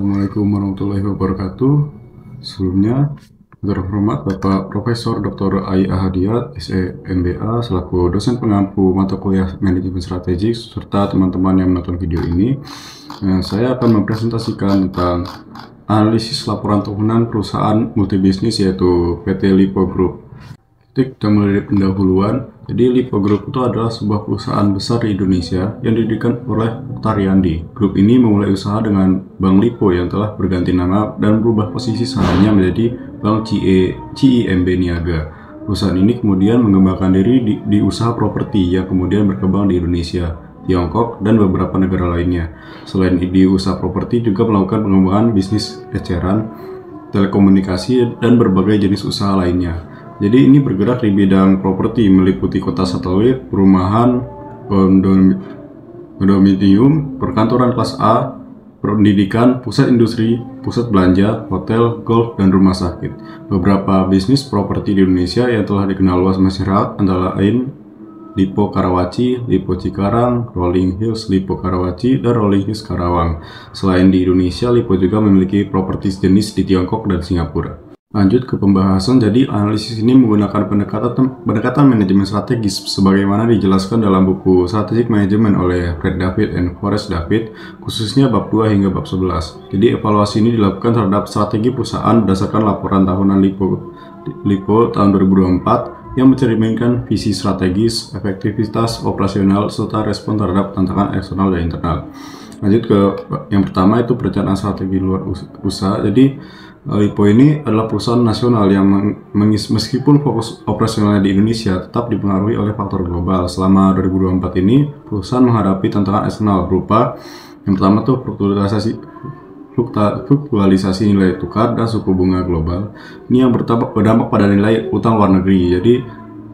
Assalamualaikum warahmatullahi wabarakatuh. Sebelumnya, terhormat Bapak Profesor Dr. Ai Ahadiat, SE MBA, selaku dosen pengampu mata kuliah Manajemen Strategik, serta teman-teman yang menonton video ini. Saya akan mempresentasikan tentang analisis laporan tahunan perusahaan multibisnis yaitu PT Lipo Group. Kita mulai dari pendahuluan. Jadi Lipo Group itu adalah sebuah perusahaan besar di Indonesia yang didirikan oleh Taryandi. Grup ini memulai usaha dengan Bank Lipo yang telah berganti nama dan berubah posisi sahamnya menjadi Bank CIMB Niaga. Perusahaan ini kemudian mengembangkan diri di usaha properti yang kemudian berkembang di Indonesia, Tiongkok, dan beberapa negara lainnya. Selain di usaha properti juga melakukan pengembangan bisnis eceran, telekomunikasi, dan berbagai jenis usaha lainnya. Jadi ini bergerak di bidang properti meliputi kota satelit, perumahan, kondominium, perkantoran kelas A, pendidikan, pusat industri, pusat belanja, hotel, golf, dan rumah sakit. Beberapa bisnis properti di Indonesia yang telah dikenal luas masyarakat antara lain Lipo Karawaci, Lipo Cikarang, Rolling Hills Lipo Karawaci, dan Rolling Hills Karawang. Selain di Indonesia, Lipo juga memiliki properti jenis di Tiongkok dan Singapura. Lanjut ke pembahasan. Jadi analisis ini menggunakan pendekatan manajemen strategis sebagaimana dijelaskan dalam buku Strategic Management oleh Fred David and Forrest David, khususnya bab 2 hingga bab 11. Jadi evaluasi ini dilakukan terhadap strategi perusahaan berdasarkan laporan tahunan Lipo tahun 2024 yang mencerminkan visi strategis, efektivitas operasional, serta respon terhadap tantangan eksternal dan internal. Lanjut ke yang pertama, itu perencanaan strategi luar usaha. Jadi Lipo ini adalah perusahaan nasional yang meskipun fokus operasionalnya di Indonesia tetap dipengaruhi oleh faktor global. Selama 2024 ini, perusahaan menghadapi tantangan eksternal berupa yang pertama tuh fluktualisasi nilai tukar dan suku bunga global. Ini yang berdampak pada nilai utang luar negeri. Jadi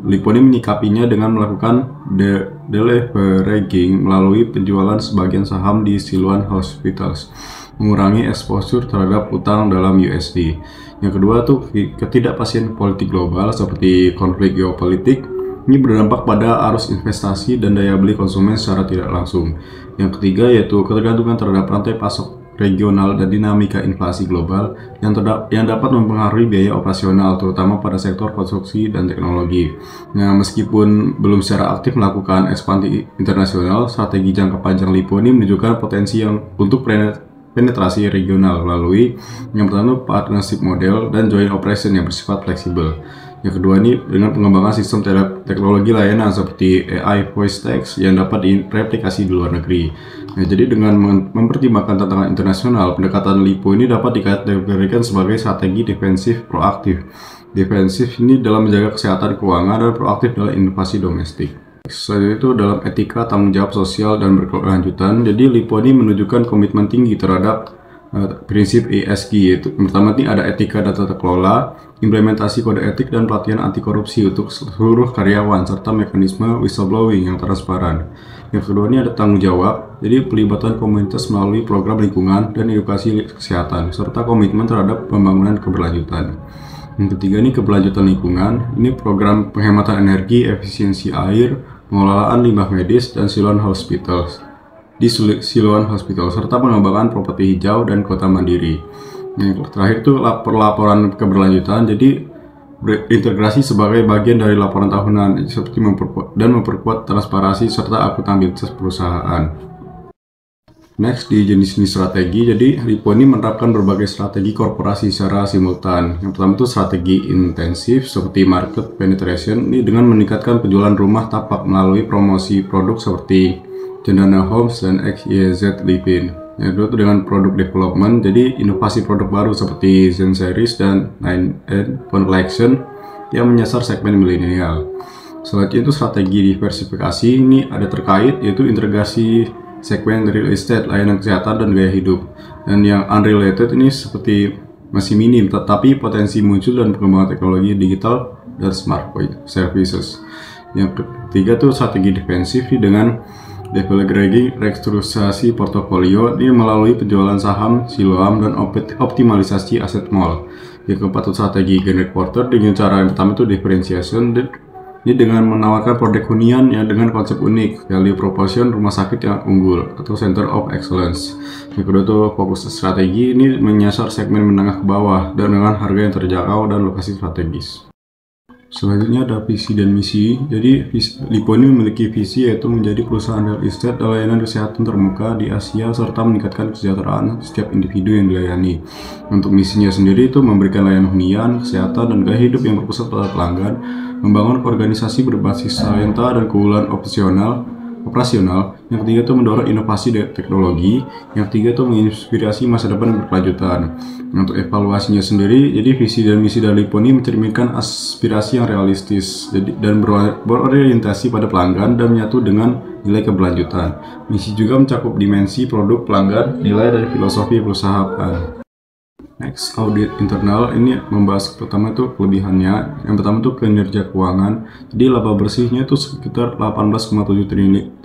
Lipo ini menyikapinya dengan melakukan deleveraging melalui penjualan sebagian saham di Siloam Hospitals, mengurangi exposure terhadap utang dalam USD. Yang kedua tuh ketidakpastian politik global seperti konflik geopolitik. Ini berdampak pada arus investasi dan daya beli konsumen secara tidak langsung. Yang ketiga yaitu ketergantungan terhadap rantai pasok regional dan dinamika inflasi global yang dapat mempengaruhi biaya operasional terutama pada sektor konstruksi dan teknologi. Nah, meskipun belum secara aktif melakukan ekspansi internasional, strategi jangka panjang Lipo ini menunjukkan potensi untuk penetrasi regional melalui yang pertama partnership model dan joint operation yang bersifat fleksibel. Yang kedua ini dengan pengembangan sistem teknologi layanan seperti AI voice text yang dapat direplikasi di luar negeri. Nah, jadi dengan mempertimbangkan tantangan internasional, pendekatan Lipo ini dapat dikategorikan sebagai strategi defensif proaktif. Defensif ini dalam menjaga kesehatan keuangan dan proaktif dalam inovasi domestik. Selanjutnya itu dalam etika, tanggung jawab sosial, dan berkelanjutan. Jadi Lipo ini menunjukkan komitmen tinggi terhadap prinsip ESG, yaitu pertama ini ada etika dan tata kelola, implementasi kode etik dan pelatihan anti korupsi untuk seluruh karyawan, serta mekanisme whistleblowing yang transparan. Yang kedua ini ada tanggung jawab, jadi pelibatan komunitas melalui program lingkungan dan edukasi kesehatan, serta komitmen terhadap pembangunan keberlanjutan. Yang ketiga ini keberlanjutan lingkungan, ini program penghematan energi, efisiensi air, pengelolaan limbah medis, dan Siloam Hospitals di Siloam Hospital, serta pengembangan properti hijau dan kota mandiri. Yang terakhir itu laporan keberlanjutan, jadi berintegrasi sebagai bagian dari laporan tahunan seperti memperkuat transparansi serta akuntabilitas perusahaan. Next, di jenis-jenis strategi, jadi Lipo ini menerapkan berbagai strategi korporasi secara simultan. Yang pertama itu strategi intensif seperti market penetration, ini dengan meningkatkan penjualan rumah tapak melalui promosi produk seperti Cendana Homes dan XYZ Living. Yang kedua itu dengan produk development, jadi inovasi produk baru seperti Zen Series dan 9N Collection yang menyasar segmen milenial. Selanjutnya itu strategi diversifikasi, ini ada terkait yaitu integrasi segmen real estate, layanan kesehatan, dan gaya hidup. Dan yang unrelated ini seperti masih minim, tetapi potensi muncul dan pengembangan teknologi digital dan smart services. Yang ketiga itu strategi defensif dengan deleveraging, restrukturisasi portofolio ini melalui penjualan saham Siloam dan optimalisasi aset mall. Yang keempat itu strategi generate quarter dengan cara yang pertama itu differentiation Ini dengan menawarkan produk hunian yang dengan konsep unik, value proposition rumah sakit yang unggul atau center of excellence. Yang kedua itu fokus strategi, ini menyasar segmen menengah ke bawah dan dengan harga yang terjangkau dan lokasi strategis. Selanjutnya ada visi dan misi. Jadi Lipo ini memiliki visi yaitu menjadi perusahaan real estate dan layanan kesehatan termuka di Asia serta meningkatkan kesejahteraan setiap individu yang dilayani. Untuk misinya sendiri itu memberikan layanan hunian, kesehatan, dan gaya hidup yang berpusat pada pelanggan, membangun organisasi berbasis talenta dan keunggulan operasional. Yang ketiga itu mendorong inovasi dan teknologi. Yang ketiga itu menginspirasi masa depan berkelanjutan. Untuk evaluasinya sendiri, jadi visi dan misi dari Lipo ini mencerminkan aspirasi yang realistis dan berorientasi pada pelanggan dan menyatu dengan nilai keberlanjutan. Misi juga mencakup dimensi produk pelanggan, nilai dan filosofi perusahaan. Next, audit internal ini membahas pertama itu kelebihannya. Yang pertama itu kinerja keuangan. Jadi laba bersihnya itu sekitar 18,7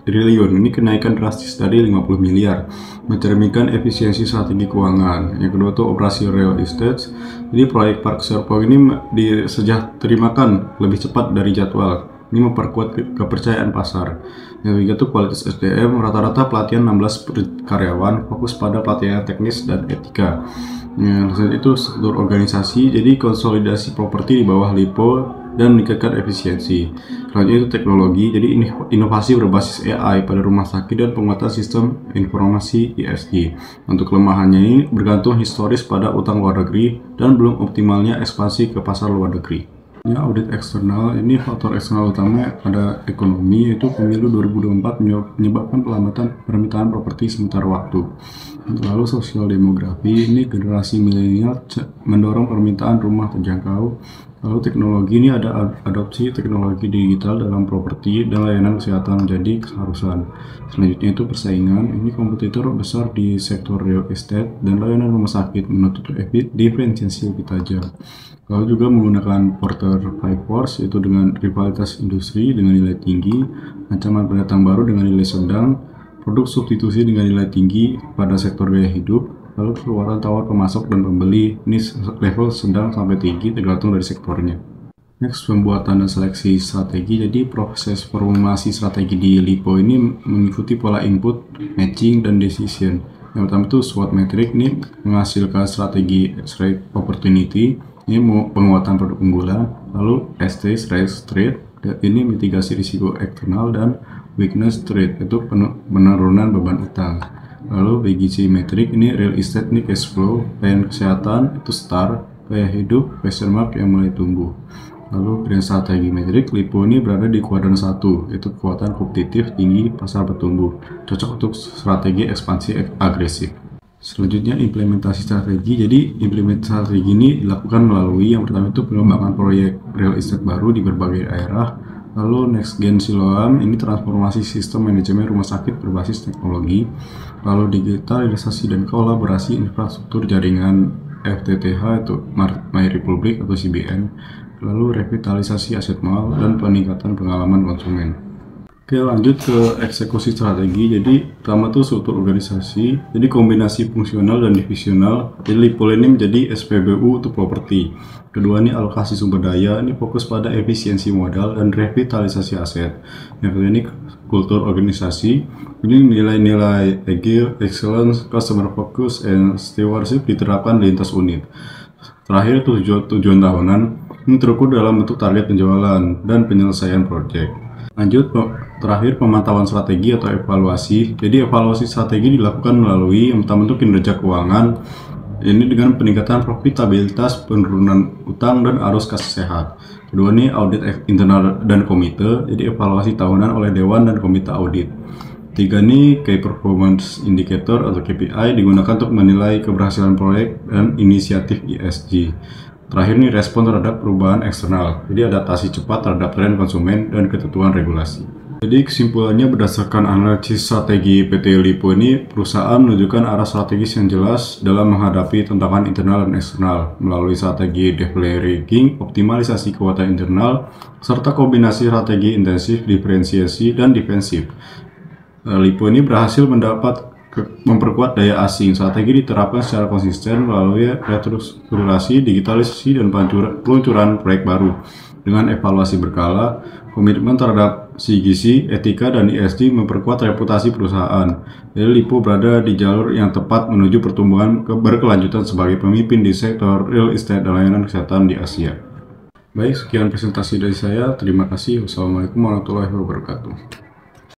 triliun. Ini kenaikan drastis dari 50 miliar. Mencerminkan efisiensi strategi keuangan. Yang kedua itu operasi real estate. Jadi proyek Park Serpong ini disejahterimakan lebih cepat dari jadwal. Ini memperkuat kepercayaan pasar. Yang ketiga itu kualitas SDM. Rata-rata pelatihan 16 karyawan, fokus pada pelatihan teknis dan etika. Selanjutnya itu struktur organisasi, jadi konsolidasi properti di bawah Lipo dan meningkatkan efisiensi. Selanjutnya itu teknologi, jadi inovasi berbasis AI pada rumah sakit dan penguatan sistem informasi ESG. Untuk kelemahannya ini bergantung historis pada utang luar negeri dan belum optimalnya ekspansi ke pasar luar negeri. Ya, audit eksternal, ini faktor eksternal utama pada ekonomi yaitu pemilu 2024 menyebabkan pelambatan permintaan properti sementara waktu. Lalu sosial demografi, ini generasi milenial mendorong permintaan rumah terjangkau. Lalu teknologi, ini ada adopsi teknologi digital dalam properti dan layanan kesehatan menjadi keharusan. Selanjutnya itu persaingan, ini kompetitor besar di sektor real estate dan layanan rumah sakit menuntut diferensiasi lebih tajam. Lalu juga menggunakan Porter 5 Force, yaitu dengan rivalitas industri dengan nilai tinggi, ancaman pendatang baru dengan nilai sedang, produk substitusi dengan nilai tinggi pada sektor gaya hidup, lalu keluaran tawar pemasok dan pembeli, ini level sedang sampai tinggi tergantung dari sektornya. Next, pembuatan dan seleksi strategi. Jadi proses formulasi strategi di Lipo ini mengikuti pola input, matching, dan decision. Yang pertama itu SWOT metric, ini menghasilkan strategi strike opportunity, ini penguatan produk unggulan. Lalu ST strength trade, ini mitigasi risiko eksternal, dan weakness trade itu penurunan beban utang. Lalu BGC metric, ini real estate, ini cash flow, plan kesehatan itu star, gaya hidup question mark yang mulai tumbuh. Lalu grand strategi metric, Lipo ini berada di kuadran 1, yaitu kekuatan kompetitif tinggi, pasar bertumbuh, cocok untuk strategi ekspansi agresif. Selanjutnya implementasi strategi. Jadi implementasi strategi ini dilakukan melalui yang pertama itu pengembangan proyek real estate baru di berbagai daerah. Lalu next gen Siloam, ini transformasi sistem manajemen rumah sakit berbasis teknologi. Lalu digitalisasi dan kolaborasi infrastruktur jaringan FTTH itu My Republic atau CBN. Lalu revitalisasi aset mall dan peningkatan pengalaman konsumen. Oke, lanjut ke eksekusi strategi. Jadi pertama tuh struktur organisasi, jadi kombinasi fungsional dan divisional. Jadi Lipo ini menjadi SPBU untuk properti. Kedua ini alokasi sumber daya, ini fokus pada efisiensi modal dan revitalisasi aset. Yang ketiga ini kultur organisasi, ini nilai-nilai agile, excellence, customer focus, and stewardship diterapkan di lintas unit. Terakhir tujuan tahunan, ini terukur dalam bentuk target penjualan dan penyelesaian proyek. Lanjut, terakhir pemantauan strategi atau evaluasi. Jadi evaluasi strategi dilakukan melalui yang pertama itu kinerja keuangan. Ini dengan peningkatan profitabilitas, penurunan utang, dan arus kas sehat. Kedua ini audit internal dan komite. Jadi evaluasi tahunan oleh dewan dan komite audit. Tiga ini key performance indicator atau KPI digunakan untuk menilai keberhasilan proyek dan inisiatif ESG. Terakhir ini respon terhadap perubahan eksternal, jadi adaptasi cepat terhadap tren konsumen dan ketentuan regulasi. Jadi kesimpulannya berdasarkan analisis strategi PT Lipo ini, perusahaan menunjukkan arah strategis yang jelas dalam menghadapi tantangan internal dan eksternal melalui strategi deleveraging, optimalisasi kekuatan internal, serta kombinasi strategi intensif, diferensiasi, dan defensif. Lipo ini berhasil memperkuat daya asing. Strategi diterapkan secara konsisten melalui restrukturasi, digitalisasi, dan peluncuran proyek baru. Dengan evaluasi berkala, komitmen terhadap gizi, etika, dan ESG memperkuat reputasi perusahaan. Jadi Lipo berada di jalur yang tepat menuju pertumbuhan berkelanjutan sebagai pemimpin di sektor real estate dan layanan kesehatan di Asia. Baik, sekian presentasi dari saya. Terima kasih. Wassalamualaikum warahmatullahi wabarakatuh.